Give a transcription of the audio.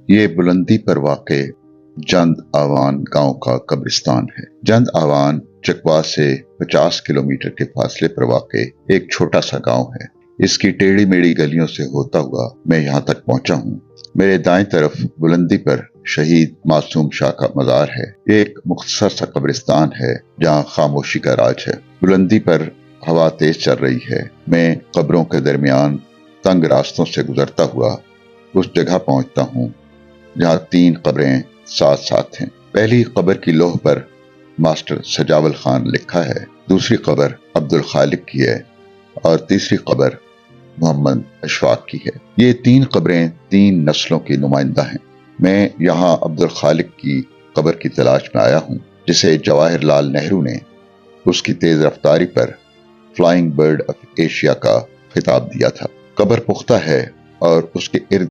یہ بلندی پر واقع جند آوان گاؤں کا قبرستان ہے۔ جند آوان چکوا سے 50 کلومیٹر کے فاصلے پر واقع ایک چھوٹا سا گاؤں ہے۔ اس کی ٹیڑھی میڑھی گلیوں سے ہوتا ہوا میں یہاں تک پہنچا ہوں۔ میرے دائیں طرف بلندی پر شہید معصوم شاہ کا مزار ہے۔ ایک مختصر سا قبرستان ہے جہاں خاموشی کا راج ہے۔ بلندی پر ہوا تیز چل رہی ہے۔ میں قبروں کے درمیان تنگ راستوں سے گزرتا ہوا اس جگہ پہنچتا ہوں جہاں 3 قبریں ساتھ ساتھ ہیں۔ پہلی قبر کی لوح پر ماسٹر سجاول خان لکھا ہے، دوسری قبر عبدالخالق کی ہے اور تیسری قبر محمد اشفاق کی ہے۔ یہ 3 قبریں 3 نسلوں کی نمائندہ ہیں۔ میں یہاں عبدالخالق کی قبر کی تلاش میں آیا ہوں جسے جواہر لال نہرو نے اس کی تیز رفتاری پر فلائنگ برڈ آف ایشیا کا خطاب دیا تھا۔ قبر پختہ ہے اور اس کے ارد